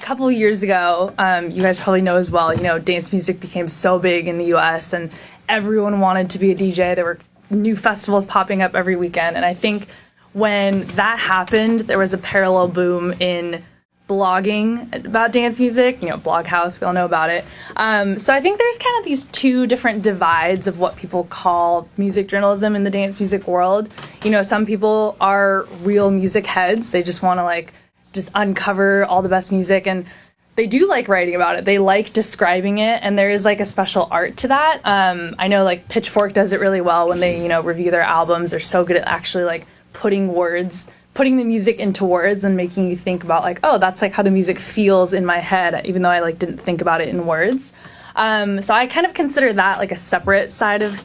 couple of years ago, you guys probably know as well, dance music became so big in the US and everyone wanted to be a DJ. There were new festivals popping up every weekend. And I think when that happened, there was a parallel boom in blogging about dance music, Bloghouse, we all know about it. So I think there's kind of these two different divides of what people call music journalism in the dance music world. Some people are real music heads. They just want to just uncover all the best music, and they do like writing about it. They like describing it, and there is a special art to that. I know Pitchfork does it really well when they, review their albums. They're so good at actually putting the music into words and making you think about oh, that's how the music feels in my head, even though I didn't think about it in words. So I kind of consider that a separate side of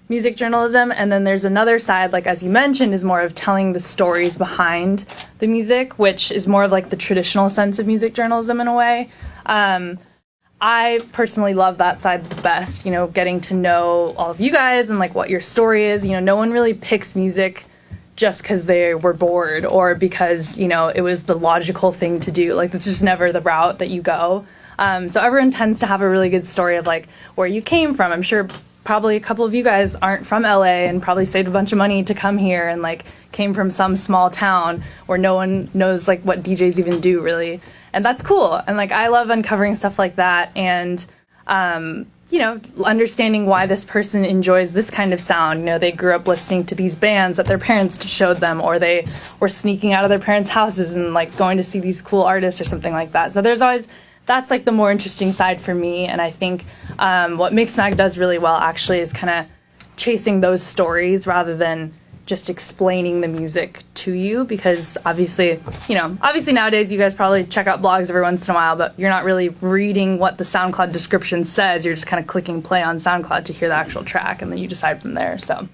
music journalism. And then there's another side, as you mentioned, is more of telling the stories behind the music, which is more of the traditional sense of music journalism in a way. I personally love that side the best, getting to know all of you guys and what your story is. No one really picks music just because they were bored or because, it was the logical thing to do. It's just never the route that you go. So everyone tends to have a really good story of where you came from. I'm sure probably a couple of you guys aren't from LA and probably saved a bunch of money to come here and came from some small town where no one knows what DJs even do really. And that's cool. And I love uncovering stuff like that and, understanding why this person enjoys this kind of sound. They grew up listening to these bands that their parents showed them, or they were sneaking out of their parents' houses and going to see these cool artists or something like that. So there's always, that's the more interesting side for me. And I think what Mixmag does really well actually is kind of chasing those stories rather than just explaining the music to you, because obviously nowadays you guys probably check out blogs every once in a while, but you're not really reading what the SoundCloud description says. You're just kind of clicking play on SoundCloud to hear the actual track, and then you decide from there. So